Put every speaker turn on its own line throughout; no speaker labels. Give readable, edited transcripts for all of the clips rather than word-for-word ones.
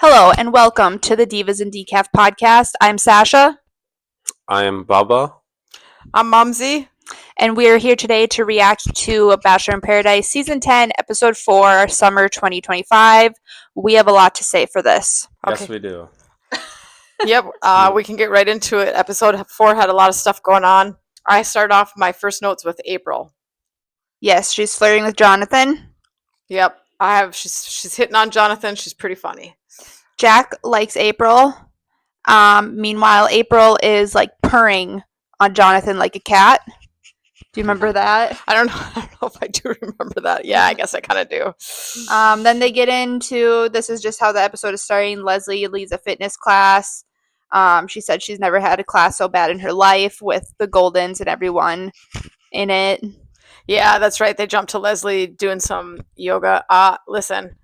Hello and welcome to the Divas and Decaf podcast. I'm Sasha.
I am Bubba.
I'm Mumsy.
And we are here today to react to Bachelor in Paradise Season 10, Episode 4, Summer 2025. We have a lot to say for this.
Yes, we do.
Yep, we can get right into it. Episode 4 had a lot of stuff going on. I start off my first notes with April.
Yes, she's flirting with Jonathan.
Yep, she's hitting on Jonathan. She's pretty funny.
Jack likes April. Meanwhile, April is like purring on Jonathan like a cat. Do you remember that?
I don't know if I do remember that. Yeah, I guess I kind of do.
Then they get into, this is just how the episode is starting. Leslie leads a fitness class. She said she's never had a class so bad in her life with the Goldens and everyone in it.
Yeah, that's right. They jumped to Leslie doing some yoga. Listen,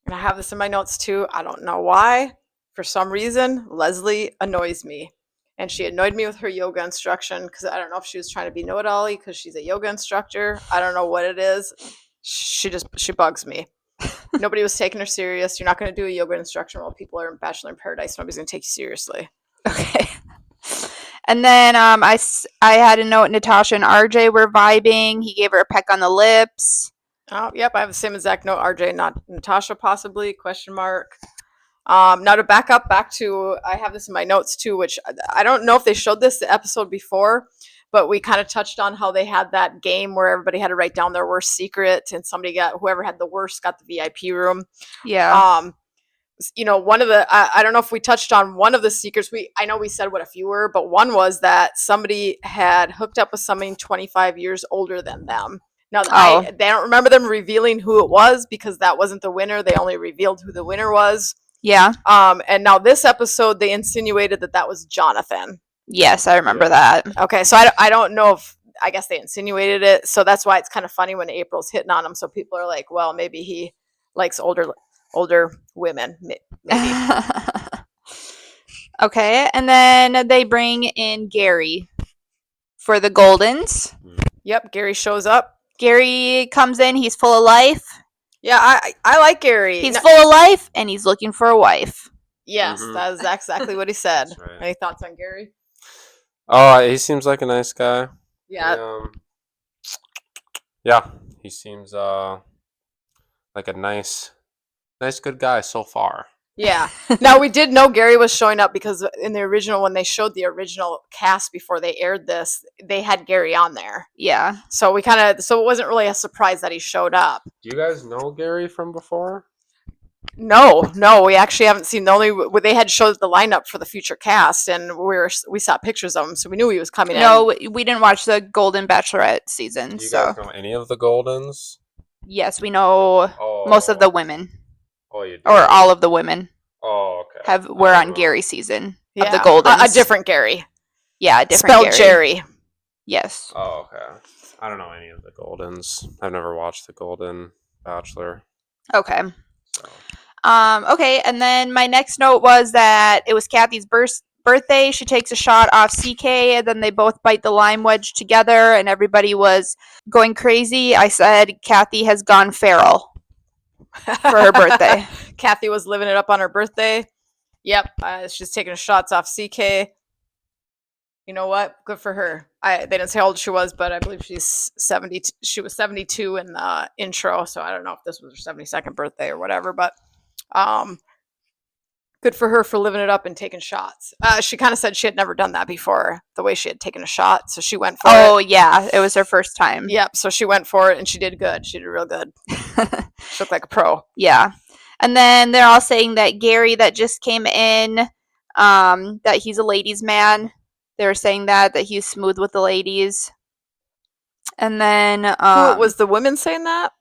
and I have this in my notes too. I don't know why. For some reason, Leslie annoys me. And she annoyed me with her yoga instruction because I don't know if she was trying to be know-it-all because she's a yoga instructor. I don't know what it is. She bugs me. Nobody was taking her serious. You're not going to do a yoga instruction while people are in Bachelor in Paradise. Nobody's going to take you seriously.
Okay. And then I had a note, Natasha and RJ were vibing. He gave her a peck on the lips.
Oh, yep. I have the same exact note. RJ, not Natasha, possibly, question mark. Now to back to, I have this in my notes too, which I don't know if they showed this the episode before, but we kind of touched on how they had that game where everybody had to write down their worst secret and whoever had the worst got the VIP room.
Yeah.
One of the, I don't know if we touched on one of the secrets. I know we said what a few were, but one was that somebody had hooked up with somebody 25 years older than them. Now, they don't remember them revealing who it was because that wasn't the winner. They only revealed who the winner was.
Yeah.
And now this episode, they insinuated that was Jonathan.
Yes, I remember that.
Okay, so I don't know if, I guess they insinuated it. So that's why it's kind of funny when April's hitting on him. So people are like, well, maybe he likes older women. Maybe.
Okay, and then they bring in Gary for the Goldens.
Yep, Gary shows up.
Gary comes in. He's full of life.
Yeah, I like Gary.
He's full of life, and he's looking for a wife.
Yes, that is exactly what he said.
Right.
Any thoughts on Gary?
Oh, he seems like a nice guy.
Yeah.
Yeah, he seems like a nice, good guy so far.
Yeah. Now, we did know Gary was showing up because in the original, when they showed the original cast before they aired this, they had Gary on there.
Yeah.
So it wasn't really a surprise that he showed up.
Do you guys know Gary from before?
No, we actually haven't seen. They had showed the lineup for the future cast, and we saw pictures of him, so we knew he was coming in.
No, we didn't watch the Golden Bachelorette season.
Do you guys know any of the Goldens?
Yes, we know most of the women.
Oh, you do?
Or all of the women.
Oh,
okay.
We're on Gary's season of the Goldens.
A different Gary.
Yeah, a different
spelled
Gary.
Jerry.
Yes.
Oh, okay. I don't know any of the Goldens. I've never watched the Golden Bachelor.
Okay.
So.
Okay, and then my next note was that it was Kathy's birthday. She takes a shot off CK, and then they both bite the lime wedge together, and everybody was going crazy. I said Kathy has gone feral for her birthday.
Kathy was living it up on her birthday. Yep, she's taking shots off CK. You know what? Good for her. They didn't say how old she was, but I believe she's 70. She was 72 in the intro, so I don't know if this was her 72nd birthday or whatever, but good for her for living it up and taking shots. She kind of said she had never done that before, the way she had taken a shot, so she went for it.
Oh, yeah, it was her first time.
Yep, so she went for it, and she did good. She did real good. She looked like a pro.
Yeah. And then they're all saying that Gary that just came in, that he's a ladies' man. They were saying that he's smooth with the ladies. And then...
was the women saying that?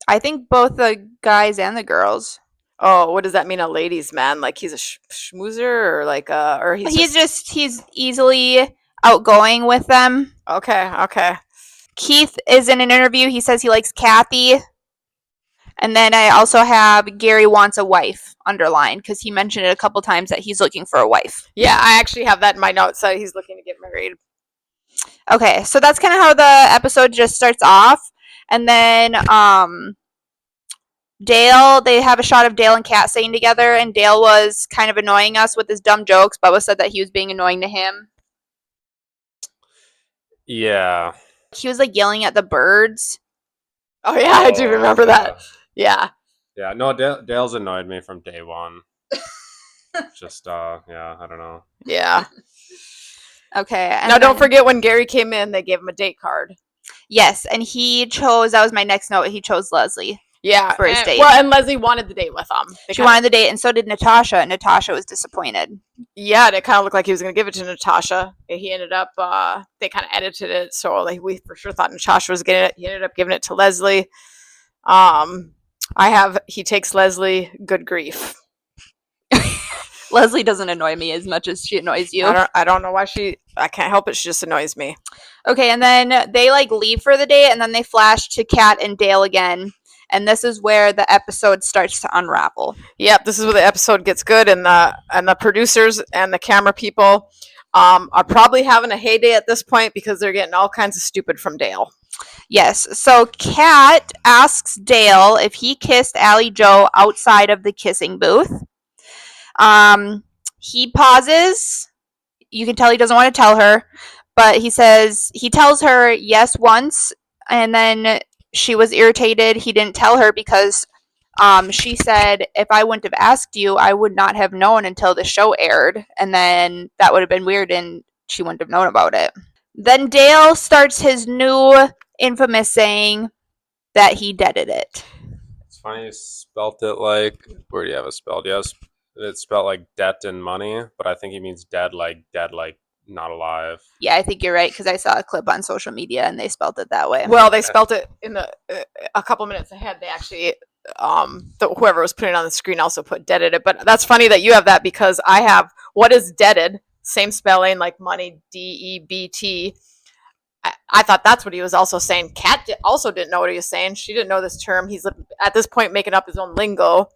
I think both the guys and the girls.
Oh, what does that mean, a ladies' man? Like he's a schmoozer, or like or
he's easily outgoing with them.
Okay.
Keith is in an interview. He says he likes Kathy. And then I also have Gary wants a wife underlined because he mentioned it a couple times that he's looking for a wife.
Yeah, I actually have that in my notes. So he's looking to get married.
Okay, so that's kind of how the episode just starts off. And then Dale, they have a shot of Dale and Kat sitting together, and Dale was kind of annoying us with his dumb jokes. Bubba said that he was being annoying to him.
Yeah.
He was like yelling at the birds.
Oh yeah, I do remember that. Yeah.
Yeah, no, Dale's annoyed me from day one. Just, yeah, I don't know.
Yeah.
Okay. And
Now, don't
then-
forget when Gary came in, they gave him a date card.
Yes, and he chose, that was my next note, he chose Leslie.
Yeah.
For his date.
Well, and Leslie wanted the date with him.
She wanted the date, and so did Natasha, and Natasha was disappointed.
Yeah, and it kind of looked like he was going to give it to Natasha. He ended up, they kind of edited it, so like we for sure thought Natasha was getting it. He ended up giving it to Leslie. He takes Leslie, good grief.
Leslie doesn't annoy me as much as she annoys you.
I don't know why I can't help it. She just annoys me.
Okay, and then they like leave for the day, and then they flash to Kat and Dale again. And this is where the episode starts to unravel.
Yep, this is where the episode gets good, and the producers and the camera people are probably having a heyday at this point because they're getting all kinds of stupid from Dale.
Yes, so Kat asks Dale if he kissed Allie Joe outside of the kissing booth. He pauses. You can tell he doesn't want to tell her, but he tells her yes once, and then she was irritated. He didn't tell her because she said, if I wouldn't have asked you, I would not have known until the show aired, and then that would have been weird and she wouldn't have known about it. Then Dale starts his new infamous saying that he deaded it.
It's funny you spelt it like, where do you have it spelled? Yes, it's spelled like debt and money, but I think he means dead like not alive.
Yeah, I think you're right, because I saw a clip on social media and they spelled it that way.
Well, they spelt it in the a couple minutes ahead. They actually, whoever was putting it on the screen also put deaded it. But that's funny that you have that because I have what is deaded, same spelling like money, DEBT. I thought that's what he was also saying. Kat also didn't know what he was saying. She didn't know this term. He's at this point making up his own lingo.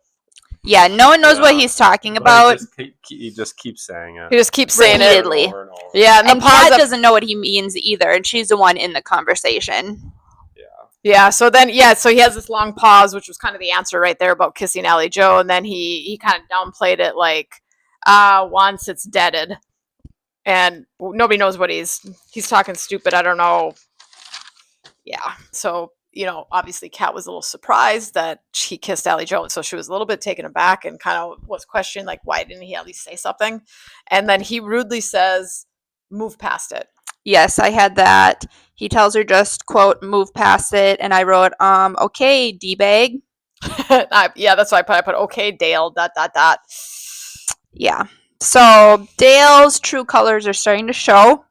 Yeah, no one knows what he's talking about.
He just keeps saying it.
He just keeps saying
Repeatedly.
it.
Over and over.
Yeah,
And Kat doesn't know what he means either, and she's the one in the conversation.
Yeah, so he has this long pause, which was kind of the answer right there about kissing Allie Joe, and then he kind of downplayed it like, once it's deaded. And nobody knows what he's talking stupid. I don't know. Yeah. So, obviously Kat was a little surprised that he kissed Allie Joe. So she was a little bit taken aback and kind of was questioning, like, why didn't he at least say something? And then he rudely says, move past it.
Yes, I had that. He tells her just, quote, move past it. And I wrote, okay, D-bag.
Yeah, that's why I put, okay, Dale, ...
Yeah. So Dale's true colors are starting to show.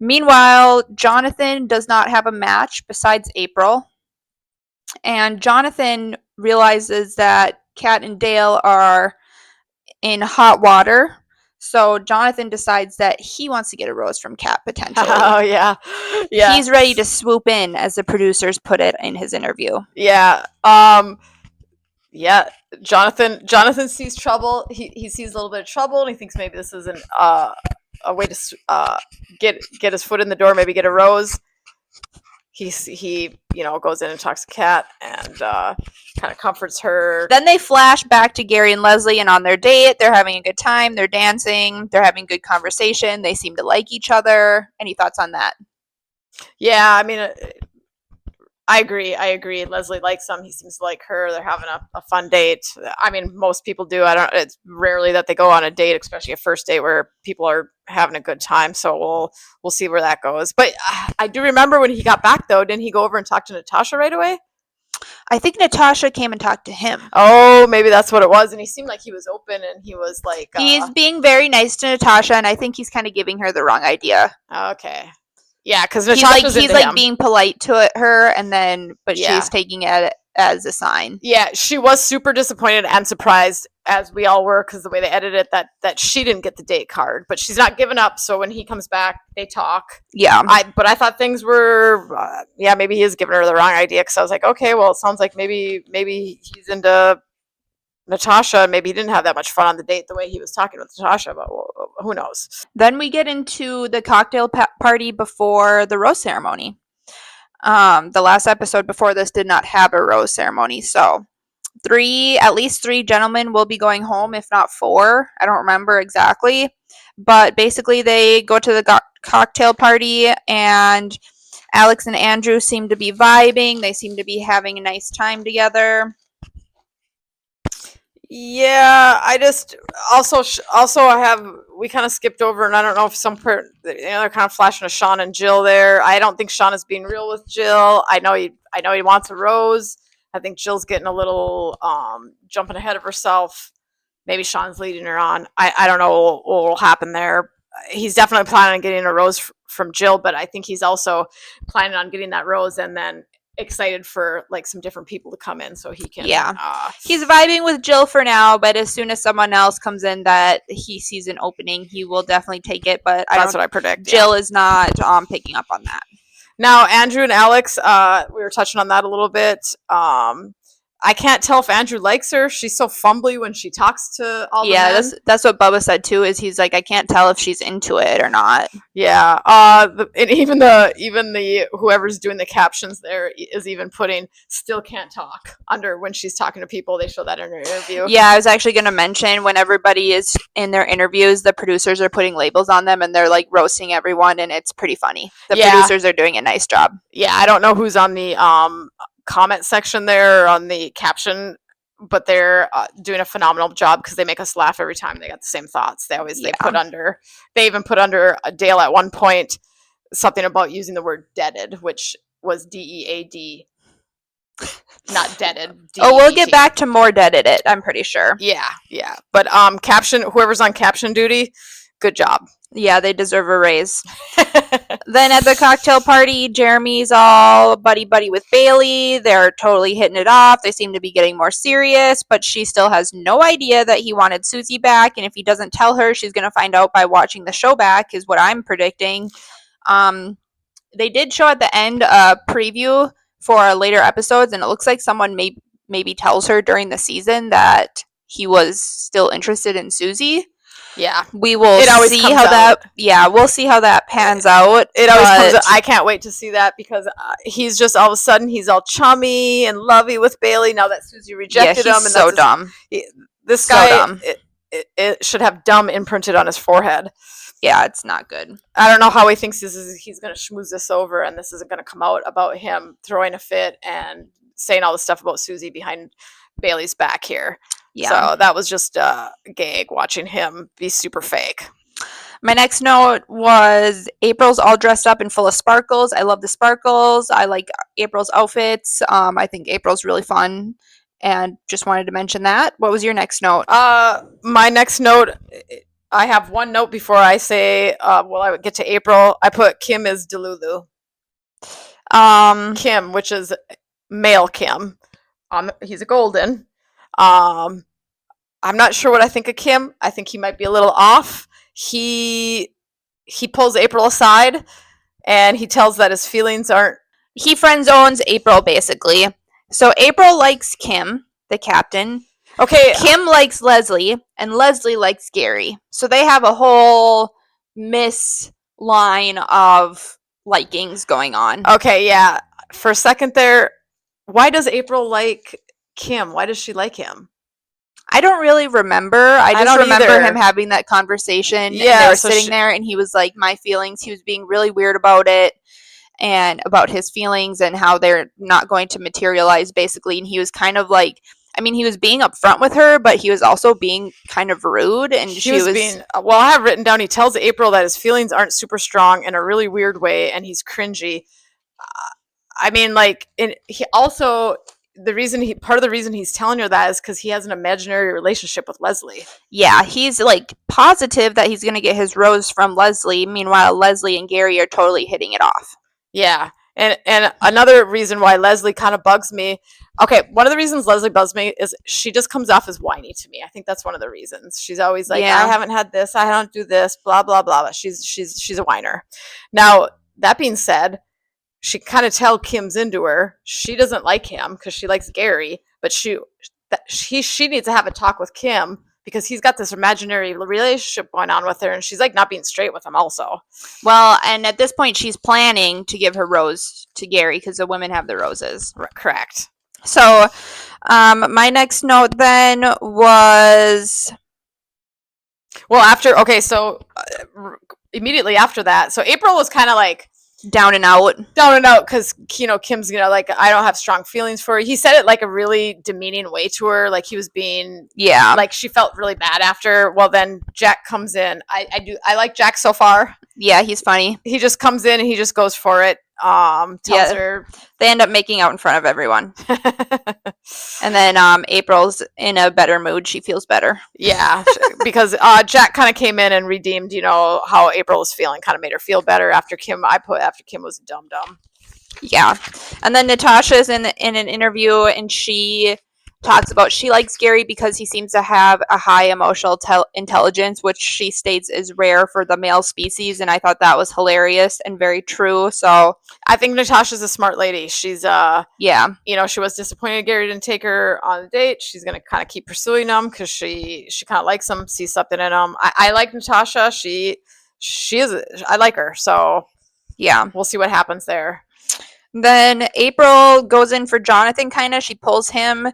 Meanwhile, Jonathan does not have a match besides April. And Jonathan realizes that Kat and Dale are in hot water. So Jonathan decides that he wants to get a rose from Kat, potentially.
Oh, yeah. Yeah.
He's ready to swoop in, as the producers put it in his interview.
Yeah. Yeah. Jonathan sees trouble. He sees a little bit of trouble, and he thinks maybe this is a way to get his foot in the door, maybe get a rose. He goes in and talks to Kat and kind of comforts her.
Then they flash back to Gary and Leslie, and on their date, they're having a good time. They're dancing. They're having good conversation. They seem to like each other. Any thoughts on that?
Yeah, I mean, I agree. Leslie likes him. He seems to like her. They're having a fun date. I mean, most people do. It's rarely that they go on a date, especially a first date where people are having a good time. So we'll see where that goes. But I do remember when he got back, though, didn't he go over and talk to Natasha right away?
I think Natasha came and talked to him.
Oh, maybe that's what it was. And he seemed like he was open, and he was like,
he's being very nice to Natasha, and I think he's kind of giving her the wrong idea.
Okay. Yeah, because
he's like being polite to her, but she's taking it as a sign.
Yeah, she was super disappointed and surprised, as we all were, because the way they edited it, that she didn't get the date card. But she's not giving up. So when he comes back, they talk.
Yeah.
But I thought things were, maybe he is giving her the wrong idea, because I was like, okay, well, it sounds like maybe he's into Natasha. Maybe he didn't have that much fun on the date the way he was talking with Natasha, but who knows?
Then we get into the cocktail party before the rose ceremony. The last episode before this did not have a rose ceremony, so at least three gentlemen will be going home, if not four. I don't remember exactly. But basically, they go to the cocktail party, and Alex and Andrew seem to be vibing. They seem to be having a nice time together.
Yeah, I just also I have we kind of skipped over, and I don't know if they're kind of flashing a Sean and Jill there. I don't think Sean is being real with Jill. I know he wants a rose. I think Jill's getting a little jumping ahead of herself. Maybe Sean's leading her on. I don't know what will happen there. He's definitely planning on getting a rose from Jill, but I think he's also planning on getting that rose and then excited for like some different people to come in so he can.
Yeah, he's vibing with Jill for now, but as soon as someone else comes in that he sees an opening, he will definitely take it. But
that's what I predict.
Jill is not picking up on that.
Now, Andrew and Alex, we were touching on that a little bit. I can't tell if Andrew likes her. She's so fumbly when she talks to all the men.
Yeah, that's what Bubba said too. Is he's like, I can't tell if she's into it or not.
Yeah. And even the whoever's doing the captions there is even putting still can't talk under when she's talking to people. They show that in her interview.
Yeah, I was actually going to mention when everybody is in their interviews, the producers are putting labels on them and they're like roasting everyone, and it's pretty funny. The producers are doing a nice job.
Yeah, I don't know who's on the comment section there on the caption, but they're doing a phenomenal job because they make us laugh every time. They got the same thoughts. They even put under Dale at one point something about using the word deaded, which was DEAD, not deaded. D-E-E-T.
Oh, we'll get back to more deaded it, I'm pretty sure.
Yeah. But whoever's on caption duty, good job.
Yeah, they deserve a raise. Then at the cocktail party, Jeremy's all buddy-buddy with Bailey. They're totally hitting it off. They seem to be getting more serious, but she still has no idea that he wanted Susie back, and if he doesn't tell her, she's going to find out by watching the show back, is what I'm predicting. They did show at the end a preview for later episodes, and it looks like someone maybe tells her during the season that he was still interested in Susie.
Yeah,
we will see how that. Yeah, we'll see how that pans out.
It always comes out. I can't wait to see that because he's just all of a sudden he's all chummy and lovey with Bailey now that Susie rejected him. And
so dumb.
This guy, dumb. It should have dumb imprinted on his forehead.
Yeah, it's not good.
I don't know how he thinks he's going to schmooze this over, and this isn't going to come out about him throwing a fit and saying all the stuff about Susie behind Bailey's back here. Yeah. So that was just a gag watching him be super fake.
My next note was April's all dressed up and full of sparkles. I love the sparkles. I like April's outfits. I think April's really fun, and just wanted to mention that. What was your next note?
My next note, I have one note before I say, I would get to April. I put Kim as Delulu. Kim, which is male Kim. He's a golden. I'm not sure what I think of Kim. I think he might be a little off. He pulls April aside and he tells that his feelings aren't.
He friend zones April basically. So April likes Kim, the captain.
Okay.
Kim likes Leslie and Leslie likes Gary. So they have a whole line of likings going on.
Okay, yeah. For a second there, why does April like Kim? Why does she like him?
I don't really remember. I just remember him having that conversation. Yeah, and they were sitting there, and he was like, "My feelings." He was being really weird about it, and about his feelings and how they're not going to materialize, basically. And he was kind of like, I mean, he was being upfront with her, but he was also being kind of rude. And she was
being. Well, I have written down. He tells April that his feelings aren't super strong in a really weird way, and he's cringy. I mean, like, he also. Part of the reason he's telling her that is because he has an imaginary relationship with Leslie.
Yeah, he's like positive that he's going to get his rose from Leslie. Meanwhile, Leslie and Gary are totally hitting it off.
Yeah, and another reason why Leslie kind of bugs me. Okay, one of the reasons Leslie bugs me is she just comes off as whiny to me. I think that's one of the reasons. She's always like, I haven't had this, I don't do this, blah blah blah. She's a whiner. Now that being said. She kind of tell Kim's into her. She doesn't like him because she likes Gary, but she needs to have a talk with Kim because he's got this imaginary relationship going on with her, and she's like not being straight with him also.
Well, and at this point, she's planning to give her rose to Gary because the women have the roses.
Correct.
So, My next note then was
immediately after that, so April was kind of like
down and out.
Because Kim's like, I don't have strong feelings for her. He said it like a really demeaning way to her, like he was being like she felt really bad after. Well, then Jack comes in. I like Jack so far.
Yeah, he's funny.
He just comes in and he just goes for it. Tells her
they end up making out in front of everyone. And then April's in a better mood. She feels better.
Yeah, because Jack kind of came in and redeemed, how April was feeling, kind of made her feel better after Kim. After Kim was a dum-dum.
Yeah. And then Natasha's in an interview, and she talks about she likes Gary because he seems to have a high emotional intelligence, which she states is rare for the male species, and I thought that was hilarious and very true. So
I think Natasha's a smart lady. She's she was disappointed Gary didn't take her on a date. She's gonna kind of keep pursuing him because she kind of likes him, sees something in him. I like Natasha. She is. I like her. So
yeah,
we'll see what happens there.
Then April goes in for Jonathan. She pulls him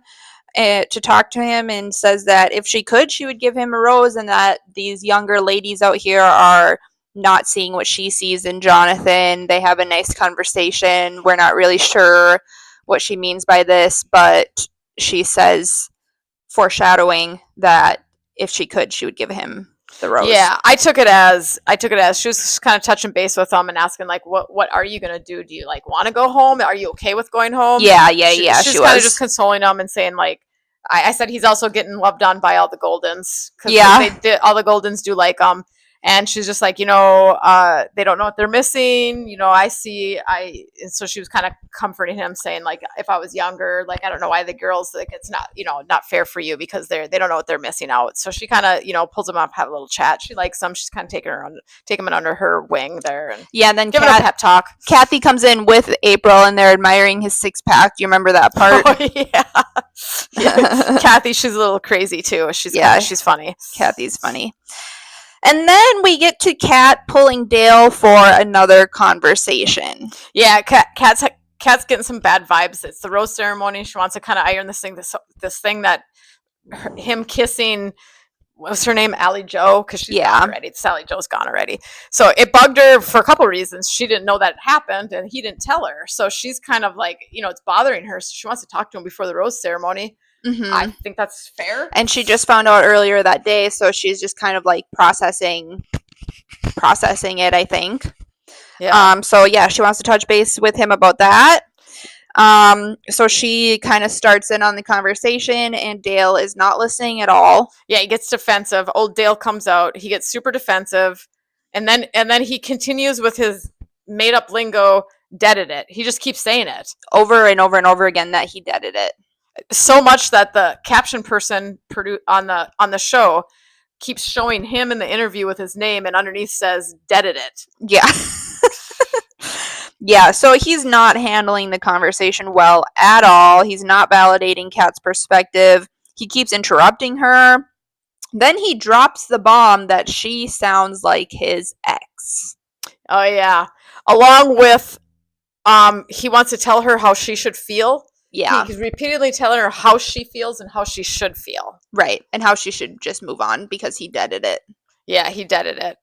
to talk to him and says that if she could, she would give him a rose, and that these younger ladies out here are not seeing what she sees in Jonathan. They have a nice conversation. We're not really sure what she means by this, but she says, foreshadowing, that if she could, she would give him the rose.
Yeah, I took it as she was just kind of touching base with him and asking like, what are you gonna do? Do you like want to go home? Are you okay with going home?
Yeah.
She's kind of just consoling him and saying like, I said he's also getting loved on by all the Goldens.
Yeah,
all the Goldens do like and she's just like, they don't know what they're missing. And so she was kind of comforting him, saying like, if I was younger, like, I don't know why the girls, like, it's not, not fair for you because they don't know what they're missing out. So she kind of, pulls him up, have a little chat. She likes him. She's kind of taking him under her wing there. And
and then
giving him a pep talk.
Kathy comes in with April and they're admiring his six pack. Do you remember that part?
Oh, yeah. Kathy, she's a little crazy too. She's funny.
Kathy's funny. And then we get to Kat pulling Dale for another conversation.
Yeah, Kat's getting some bad vibes. It's the rose ceremony. She wants to kind of iron this thing that him kissing, what's her name, Allie Joe, because she's gone already. Sally Joe's gone already. So it bugged her for a couple reasons. She didn't know that it happened, and he didn't tell her. So she's kind of like, it's bothering her. So she wants to talk to him before the rose ceremony. Mm-hmm. I think that's fair.
And she just found out earlier that day, so she's just kind of like processing it, I think. Yeah. So yeah, she wants to touch base with him about that. So she kind of starts in on the conversation, and Dale is not listening at all.
Yeah, he gets defensive. Old Dale comes out. He gets super defensive, and then he continues with his made up lingo. Deaded it. He just keeps saying it
over and over and over again that he deaded it.
So much that the caption person on the show keeps showing him in the interview with his name, and underneath says "deaded it."
Yeah. Yeah, so he's not handling the conversation well at all. He's not validating Kat's perspective. He keeps interrupting her. Then he drops the bomb that she sounds like his ex.
Oh yeah. Along with he wants to tell her how she should feel.
Yeah.
He's repeatedly telling her how she feels and how she should feel.
Right. And how she should just move on because he deaded it.
Yeah, he deaded it.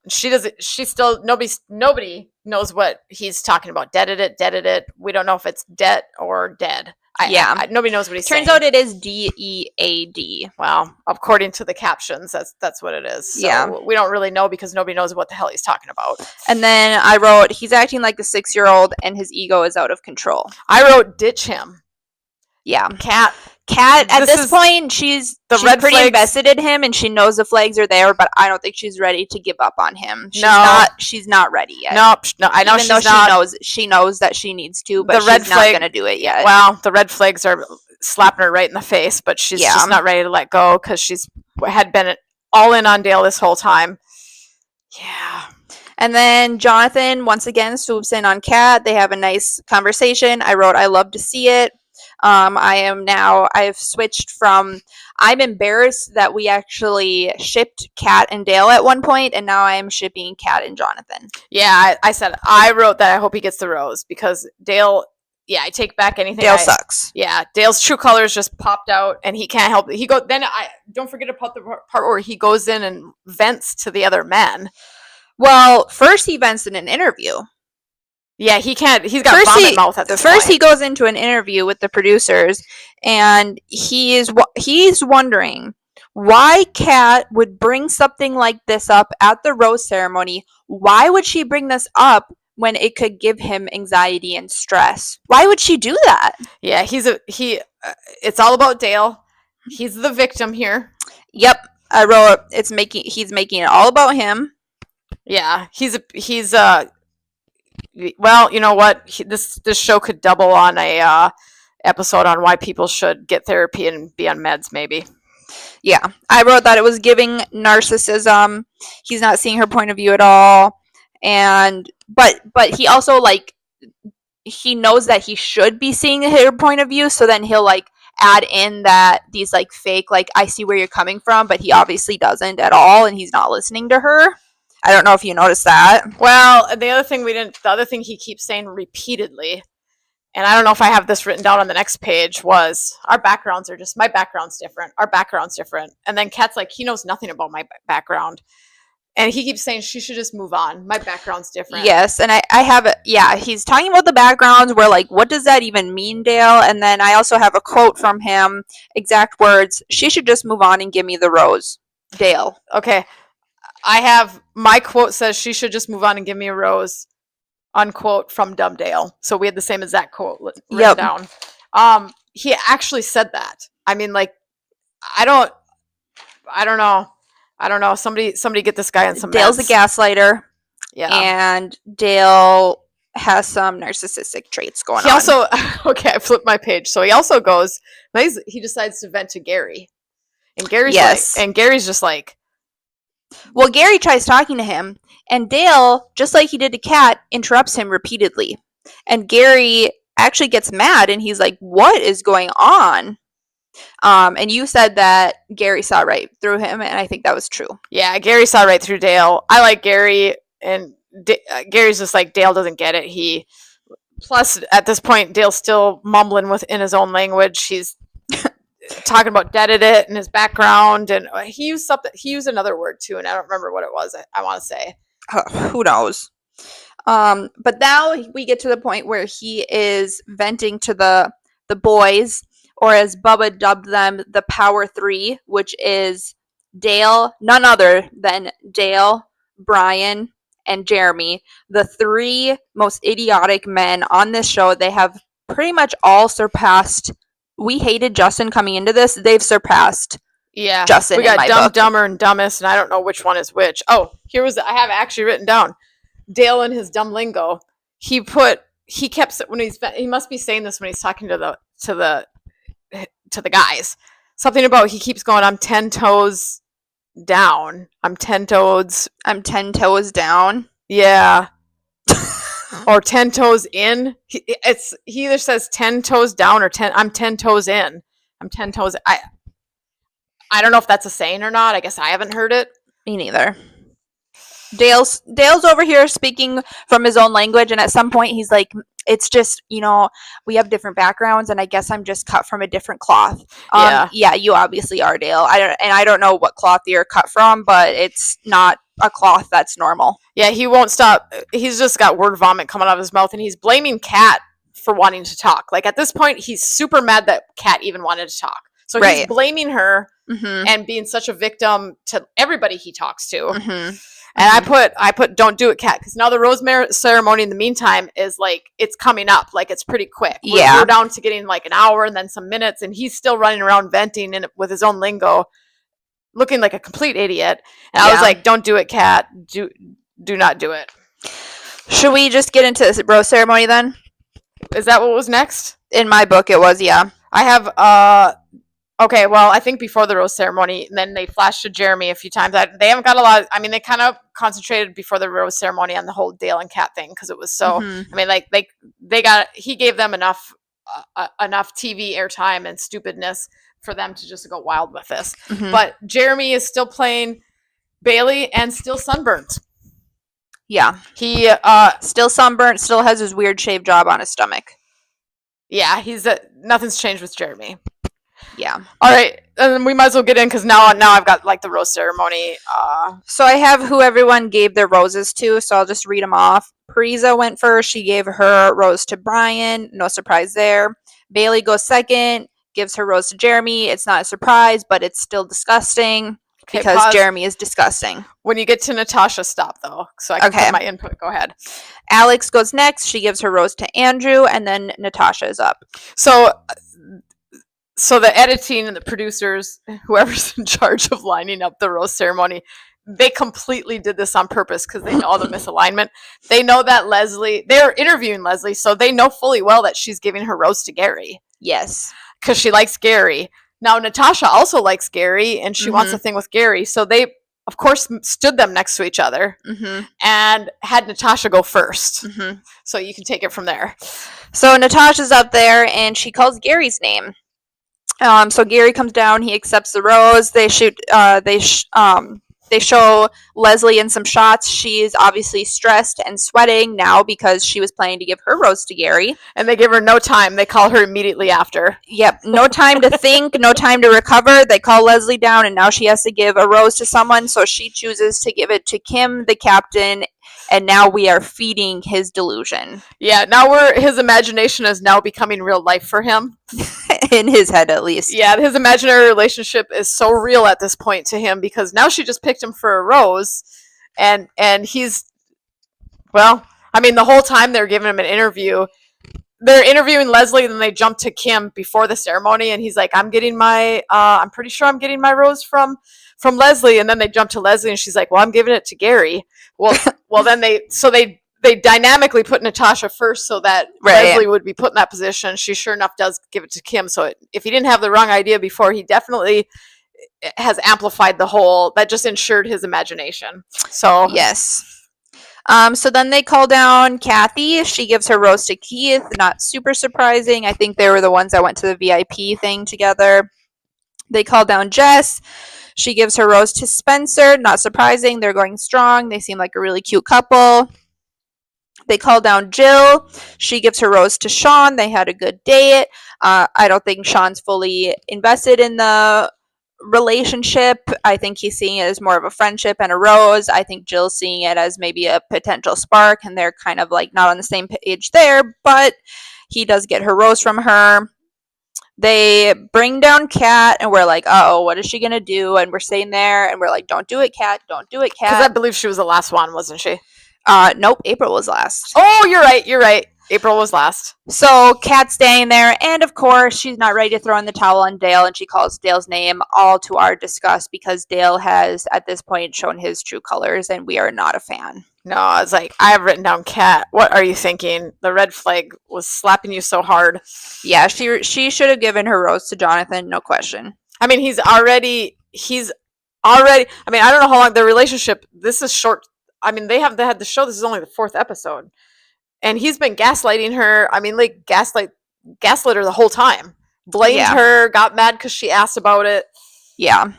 Nobody knows what he's talking about. Deaded it. We don't know if it's debt or dead. Nobody knows what he's saying.
Turns out it is DEAD.
Well, according to the captions, that's what it is. So yeah. We don't really know because nobody knows what the hell he's talking about.
And then I wrote, he's acting like a 6-year-old and his ego is out of control.
I wrote, ditch him.
Yeah.
Kat,
at this point, she's pretty invested in him, and she knows the flags are there, but I don't think she's ready to give up on him. She's not ready yet.
No, I know
she's not. She knows that she needs to, but she's not going to do it yet.
Well, the red flags are slapping her right in the face, but she's just not ready to let go because she's had been all in on Dale this whole time. Yeah.
And then Jonathan, once again, swoops in on Kat. They have a nice conversation. I wrote, I love to see it. I've switched from, I'm embarrassed that we actually shipped Kat and Dale at one point, and now I am shipping Kat and Jonathan.
Yeah, I wrote that I hope he gets the rose because Dale I take back anything.
Dale sucks.
Yeah, Dale's true colors just popped out, and he can't help it. I don't forget about the part where he goes in and vents to the other men.
Well, first he vents in an interview.
Yeah, he can't. He's got vomit mouth at this point.
He goes into an interview with the producers, and he's wondering why Kat would bring something like this up at the rose ceremony. Why would she bring this up when it could give him anxiety and stress? Why would she do that?
Yeah, it's all about Dale. He's the victim here.
Yep, I wrote he's making it all about him.
Yeah, well, you know what? This show could double on a episode on why people should get therapy and be on meds, maybe.
Yeah, I wrote that it was giving narcissism. He's not seeing her point of view at all, and but he also he knows that he should be seeing her point of view, so then he'll add in that these fake I see where you're coming from, but he obviously doesn't at all, and he's not listening to her. I don't know if you noticed that.
Well, the other thing he keeps saying repeatedly, and I don't know if I have this written down on the next page, was my background's different. Our background's different. And then Kat's he knows nothing about my background. And he keeps saying she should just move on. My background's different.
Yes, and I have it. Yeah, he's talking about the backgrounds where what does that even mean, Dale? And then I also have a quote from him, exact words, she should just move on and give me the rose. Dale.
Okay. I have my quote says she should just move on and give me a rose, unquote, from Dumb Dale. So we had the same exact quote written down. He actually said that. I mean, I don't know. Somebody get this guy on some
Dale's
meds.
a gaslighter.
Yeah.
And Dale has some narcissistic traits going on.
He also, okay, I flipped my page. So he also goes, he decides to vent to Gary. And Gary's Gary's just
well, Gary tries talking to him, and Dale, just like he did to Kat, interrupts him repeatedly. And Gary actually gets mad, and he's like, what is going on? And you said that Gary saw right through him, and I think that was true.
Yeah, Gary saw right through Dale. I like Gary, and Gary's just Dale doesn't get it. Plus, at this point, Dale's still mumbling in his own language. He's talking about deaded it and his background, and he used another word too, and I don't remember what it was. I want to say
who knows. But now we get to the point where he is venting to the boys, or as Bubba dubbed them, the Power Three, which is Dale, none other than Dale, Brian, and Jeremy, the three most idiotic men on this show. They have pretty much all surpassed. We hated Justin coming into this. They've surpassed Justin.
We got
in my
Dumb,
book.
Dumber, and Dumbest, and I don't know which one is which. Oh, I have actually written down Dale in his dumb lingo. He kept when he must be saying this when he's talking to the guys. Something about he keeps going, I'm 10 toes down. I'm 10 toes
down.
Yeah. Or 10 toes in. He either says 10 toes down or I'm 10 toes in. I'm 10 toes. I don't know if that's a saying or not. I guess I haven't heard it.
Me neither. Dale's over here speaking from his own language, and at some point he's like, it's just, we have different backgrounds, and I guess I'm just cut from a different cloth. Yeah, you obviously are, Dale. I don't know what cloth you're cut from, but it's not a cloth that's normal.
Yeah, he won't stop. He's just got word vomit coming out of his mouth, and he's blaming Kat for wanting to talk. At this point, he's super mad that Kat even wanted to talk. So he's blaming her and being such a victim to everybody he talks to.
Mm-hmm.
And I put don't do it, Kat, because now the rose ceremony in the meantime is it's coming up. It's pretty quick. We're down to getting an hour and then some minutes, and he's still running around venting with his own lingo, looking like a complete idiot. And I was like, don't do it, Kat. Do not do it.
Should we just get into this rose ceremony then?
Is that what was next?
In my book, it was, yeah.
I have, okay, well, I think before the rose ceremony, and then they flashed to Jeremy a few times. They haven't got a lot. They kind of concentrated before the rose ceremony on the whole Dale and Kat thing because it was so. He gave them enough TV airtime and stupidness for them to just go wild with this. Mm-hmm. But Jeremy is still playing Bailey and still sunburnt.
Yeah, he still sunburnt. Still has his weird shaved job on his stomach.
Yeah, nothing's changed with Jeremy.
Yeah.
All right, and we might as well get in because now I've got like the rose ceremony.
So I have who everyone gave their roses to, so I'll just read them off. Parisa went first. She gave her rose to Brian. No surprise there. Bailey goes second, gives her rose to Jeremy. It's not a surprise, but it's still disgusting
Okay,
because
pause.
Jeremy is disgusting.
When you get to Natasha, stop though, so I can
Okay.
put my input. Go ahead.
Alex goes next. She gives her rose to Andrew, and then Natasha is up.
So the editing and the producers, whoever's in charge of lining up the rose ceremony, they completely did this on purpose because they know the misalignment. They know that they're interviewing Leslie, so they know fully well that she's giving her rose to Gary.
Yes.
Because she likes Gary. Now, Natasha also likes Gary, and she wants a thing with Gary. So they, of course, stood them next to each other and had Natasha go first. So you can take it from there.
So Natasha's up there, and she calls Gary's name. So Gary comes down. He accepts the rose. They shoot. They show Leslie in some shots. She's obviously stressed and sweating now because she was planning to give her rose to Gary.
And they give her no time. They call her immediately after.
Yep. No time to think, no time to recover. They call Leslie down, and now she has to give a rose to someone. So she chooses to give it to Kim, the captain. And now we are feeding his delusion.
Yeah, now his imagination is now becoming real life for him.
In his head, at least.
Yeah, his imaginary relationship is so real at this point to him because now she just picked him for a rose, and he's, well, I mean, the whole time they're giving him an interview, they're interviewing Leslie, and then they jump to Kim before the ceremony, and he's like, I'm pretty sure I'm getting my rose from Leslie, and then they jump to Leslie, and she's like, well, I'm giving it to Gary. Well, then they dynamically put Natasha first so that Leslie would be put in that position. She sure enough does give it to Kim. So if he didn't have the wrong idea before, he definitely has amplified that just ensured his imagination. So
yes. So then they call down Kathy. She gives her rose to Keith. Not super surprising. I think they were the ones that went to the VIP thing together. They call down Jess. She gives her rose to Spencer. Not surprising. They're going strong. They seem like a really cute couple. They call down Jill. She gives her rose to Sean. They had a good date. I don't think Sean's fully invested in the relationship. I think he's seeing it as more of a friendship and a rose. I think Jill's seeing it as maybe a potential spark, and they're kind of like not on the same page there, but he does get her rose from her. They bring down Kat, and we're like, oh, what is she going to do? And we're sitting there, and we're like, don't do it, Kat. Don't do it, Kat.
Because I believe she was the last one, wasn't she?
Nope, April was last.
Oh, you're right. April was last.
So Kat's staying there, and of course, she's not ready to throw in the towel on Dale, and she calls Dale's name, all to our disgust, because Dale has, at this point, shown his true colors, and we are not a fan.
No, I was like, I have written down Kat. What are you thinking? The red flag was slapping you so hard.
Yeah, she should have given her rose to Jonathan, no question.
I mean, he's already. I mean, I don't know how long their relationship. This is short. I mean, they had the show. This is only the 4th episode, and he's been gaslighting her. I mean, like gaslit her the whole time. Blamed her, got mad because she asked about it.
Yeah.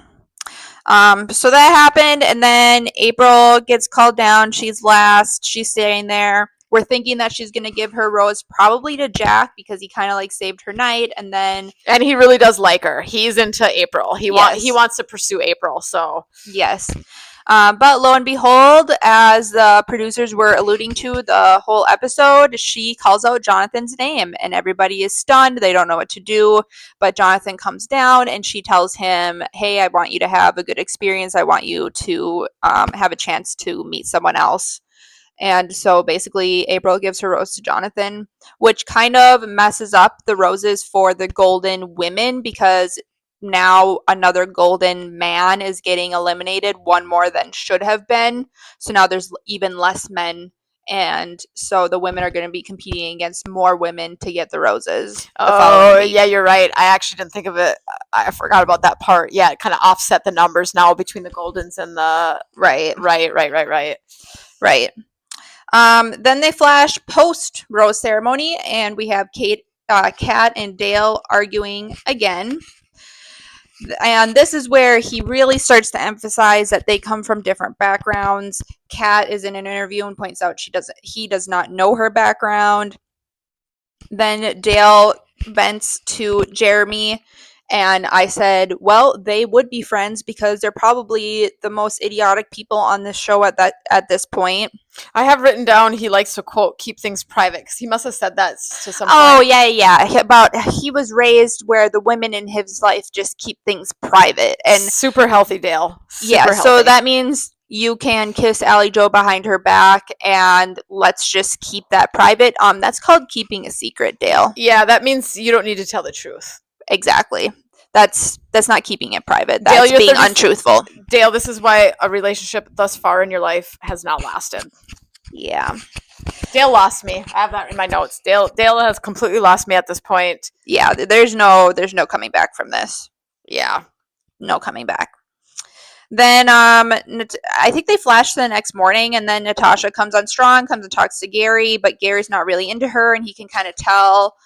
So that happened, and then April gets called down. She's last. She's staying there. We're thinking that she's going to give her rose probably to Jack because he kind of like saved her night, and
he really does like her. He's into April. He wants to pursue April. So
yes. But lo and behold, as the producers were alluding to the whole episode, she calls out Jonathan's name, and everybody is stunned. They don't know what to do. But Jonathan comes down, and she tells him, hey, I want you to have a good experience. I want you to have a chance to meet someone else. And so basically, April gives her rose to Jonathan, which kind of messes up the roses for the golden women because now another golden man is getting eliminated, one more than should have been. So now there's even less men, and so the women are going to be competing against more women to get the roses.
Yeah, you're right. I actually didn't think of it. I forgot about that part. Yeah, it kind of offset the numbers now between the Goldens and the right.
Then they flash post rose ceremony, and we have Kat and Dale arguing again. And this is where he really starts to emphasize that they come from different backgrounds. Kat is in an interview and points out he does not know her background. Then Dale vents to Jeremy, and I said, well, they would be friends because they're probably the most idiotic people on this show at this point.
I have written down he likes to quote keep things private because he must have said that to some
Oh
point.
yeah. About he was raised where the women in his life just keep things private, and
Super healthy, Dale.
yeah,
Super
so
healthy.
that means you can kiss Allie Joe behind her back, and let's just keep that private. That's called keeping a secret, Dale.
Yeah, that means you don't need to tell the truth.
Exactly. That's not keeping it private.
Dale,
That's
you're
being
30
untruthful.
Dale, this is why a relationship thus far in your life has not lasted.
Yeah.
Dale lost me. I have that in my notes. Dale has completely lost me at this point.
Yeah, there's no coming back from this.
Yeah.
No coming back. Then I think they flash to the next morning, and then Natasha comes on strong, comes and talks to Gary, but Gary's not really into her, and he can kind of tell,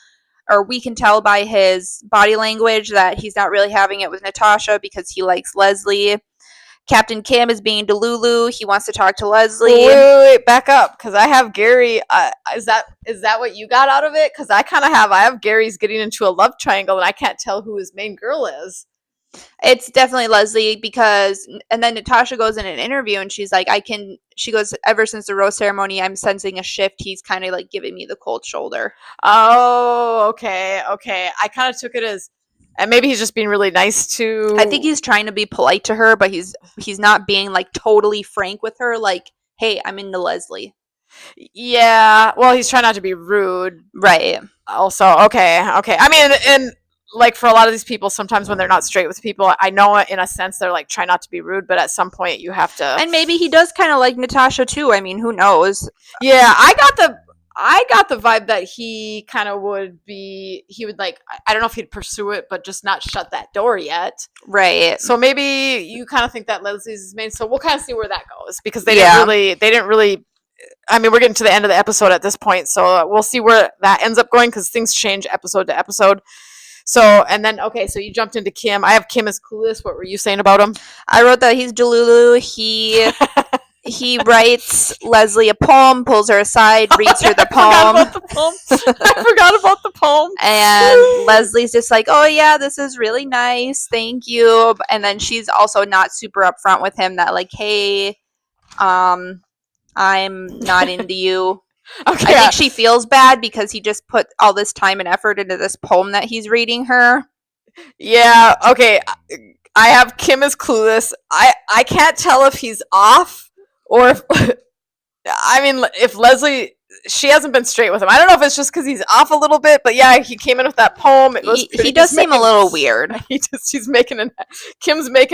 or we can tell by his body language that he's not really having it with Natasha because he likes Leslie. Captain Kim is being Delulu. He wants to talk to Leslie.
Wait, back up, because I have Gary. Is that what you got out of it? Because I have Gary's getting into a love triangle, and I can't tell who his main girl is.
It's definitely Leslie because, and then Natasha goes in an interview and she's like, she goes, ever since the rose ceremony, I'm sensing a shift. He's kind of like giving me the cold shoulder.
Oh, okay. I kind of took it as, and maybe he's just being really nice to.
I think he's trying to be polite to her, but he's not being like totally frank with her. Like, hey, I'm into Leslie.
Yeah. Well, he's trying not to be rude.
Right.
Also, okay. I mean, and like for a lot of these people, sometimes when they're not straight with people, I know in a sense they're like try not to be rude, but at some point you have to.
And maybe he does kind of like Natasha too. I mean, who knows?
Yeah, I got the vibe that he kind of would be. He would like. I don't know if he'd pursue it, but just not shut that door yet.
Right.
So maybe you kind of think that Leslie's his main. So we'll kind of see where that goes because they
Yeah.
didn't really. I mean, we're getting to the end of the episode at this point, so we'll see where that ends up going because things change episode to episode. So, and then, okay, so you jumped into Kim. I have Kim as clueless. What were you saying about him?
I wrote that he's Delulu. He writes Leslie a poem, pulls her aside, reads her the poem.
I forgot about the poem.
And Leslie's just like, oh yeah, this is really nice. Thank you. And then she's also not super upfront with him that like, hey, I'm not into you.
Okay.
I think she feels bad because he just put all this time and effort into this poem that he's reading her.
Yeah, okay. I have Kim as clueless. I can't tell if he's off or if I mean if Leslie she hasn't been straight with him. I don't know if it's just because he's off a little bit, but yeah, he came in with that poem. It was
He does seem a little weird.
Kim's making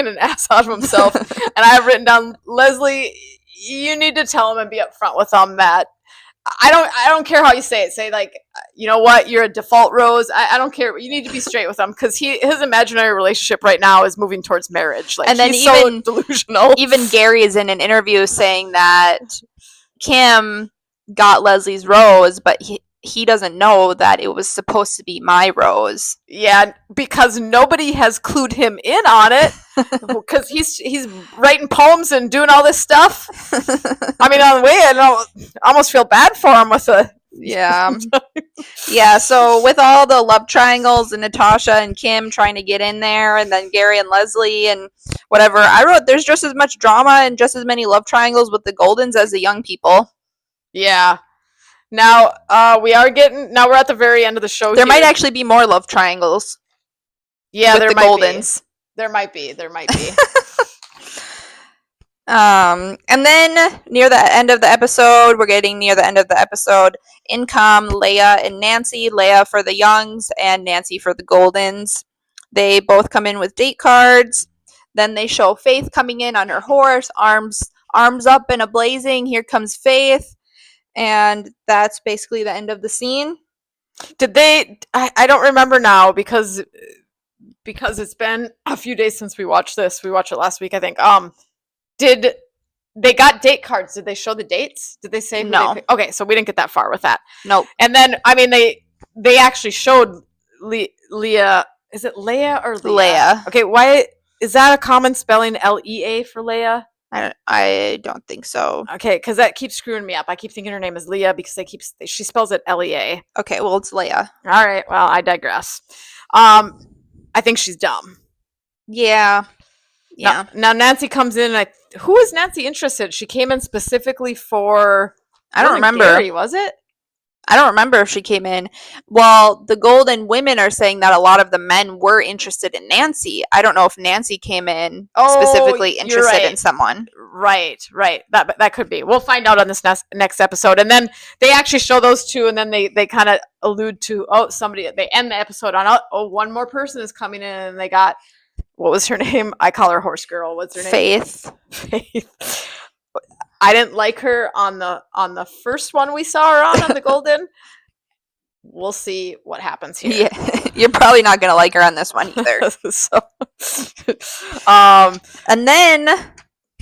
an ass out of himself. And I have written down, Leslie, you need to tell him and be upfront with him that I don't care how you say it. Say like, you know what, you're a default rose. I don't care. You need to be straight with him because his imaginary relationship right now is moving towards marriage. Like, and then he's so delusional.
Even Gary is in an interview saying that Kim got Leslie's rose, but he doesn't know that it was supposed to be my rose.
Yeah, because nobody has clued him in on it. Because he's writing poems and doing all this stuff. I mean, on the way, I almost feel bad for him with the.
Yeah. Yeah, so with all the love triangles and Natasha and Kim trying to get in there, and then Gary and Leslie and whatever, I wrote there's just as much drama and just as many love triangles with the Goldens as the young people.
Yeah. Now, we're at the very end of the show.
There might actually be more love triangles.
Yeah,
with
there
the
might
Goldens.
Be. There might be.
And then near the end of the episode, we're getting near the end of the episode, in come Leia and Nancy. Leia for the Youngs and Nancy for the Goldens. They both come in with date cards. Then they show Faith coming in on her horse, arms up and a blazing. Here comes Faith. And that's basically the end of the scene.
Did they? I don't remember now because it's been a few days since we watched this. We watched it last week, I think. Did they got date cards? Did they show the dates? Did they say who
no?
Okay, so we didn't get that far with that.
Nope.
And then I mean they actually showed Leah. Is it Leia or Leah?
Leia.
Okay, why is that a common spelling? Lea for Leia?
I don't think so.
Okay, because that keeps screwing me up. I keep thinking her name is Leah because she spells it Lea.
Okay, well, it's Leia.
All right, well, I digress. I think she's dumb.
Yeah. Yeah.
Now Nancy comes in, and who is Nancy interested? She came in specifically for.
I don't remember.
Gary, was it?
I don't remember if she came in. Well, the Golden Women are saying that a lot of the men were interested in Nancy. I don't know if Nancy came in specifically interested in someone.
Right. That could be. We'll find out on this next episode. And then they actually show those two, and then they kind of allude to, somebody, they end the episode on, one more person is coming in, and they got, what was her name? I call her Horse Girl. What's her name? Faith. I didn't like her on the first one we saw her on the Golden. We'll see what happens here.
Yeah, you're probably not gonna like her on this one either. And then,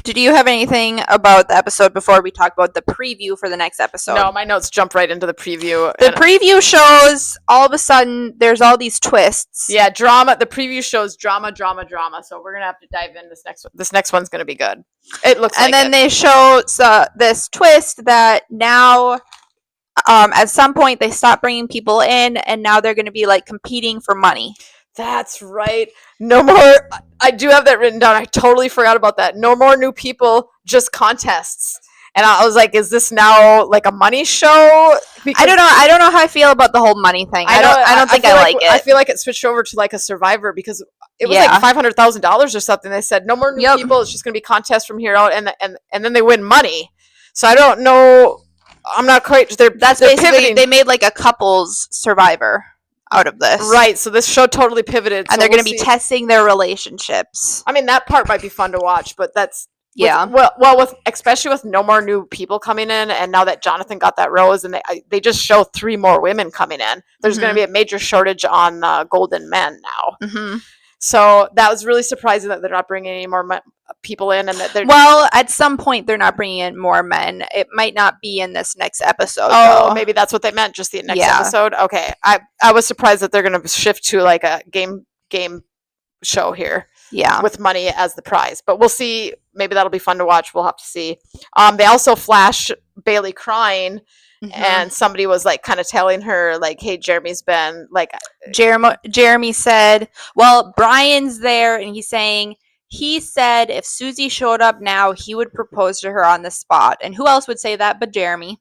did you have anything about the episode before we talk about the preview for the next episode?
No, my notes jump right into the preview.
The preview shows all of a sudden there's all these twists.
Yeah, drama. The preview shows drama. So we're gonna have to dive in. This next one's gonna be good. It looks.
And then they show this twist that now, at some point they stop bringing people in, and now they're going to be like competing for money.
That's right. No more. I do have that written down. I totally forgot about that. No more new people, just contests. And I was like, is this now like a money show? Because
I don't know. I don't know how I feel about the whole money thing. I don't think I like it.
I feel like it switched over to like a Survivor because it was like $500,000 or something. They said no more new people. It's just going to be contests from here out, and then they win money. So I don't know. I'm not quite.
That's basically pivoting. They made like a couples Survivor out of this,
right? So this show totally pivoted,
and they're going to be testing their relationships.
I mean, that part might be fun to watch, but that's.
Yeah.
Especially with no more new people coming in, and now that Jonathan got that rose, and they just show 3 more women coming in. There's going to be a major shortage on Golden Men now.
Mm-hmm.
So that was really surprising that they're not bringing any more people in, and that they're.
Well, at some point they're not bringing in more men. It might not be in this next episode.
Oh, maybe that's what they meant. Just the next episode. Okay, I was surprised that they're going to shift to like a game show here.
Yeah,
with money as the prize, but we'll see. Maybe that'll be fun to watch. We'll have to see. They also flashed Bailey crying, and somebody was like kind of telling her like, "Hey, Jeremy's been like."
Jeremy said, "Well, Brian's there, and he's saying he said if Susie showed up now, he would propose to her on the spot, and who else would say that but Jeremy?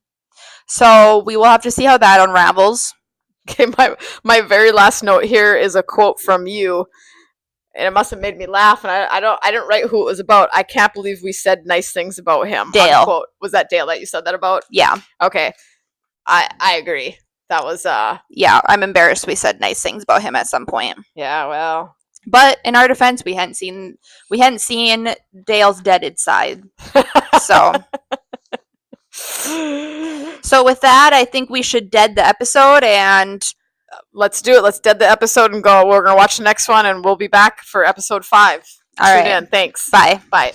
So we will have to see how that unravels."
Okay, my very last note here is a quote from you. And it must have made me laugh, and I didn't write who it was about. I can't believe we said nice things about him.
Dale.
Unquote. Was that Dale that you said that about?
Yeah.
Okay. I agree. That was
yeah, I'm embarrassed we said nice things about him at some point.
Yeah, well.
But in our defense, we hadn't seen Dale's deaded side. So with that, I think we should dead the episode, and
let's do it. Let's dead the episode and go. We're going to watch the next one, and we'll be back for episode 5.
All right.
Tune in. Thanks.
Bye.
Bye.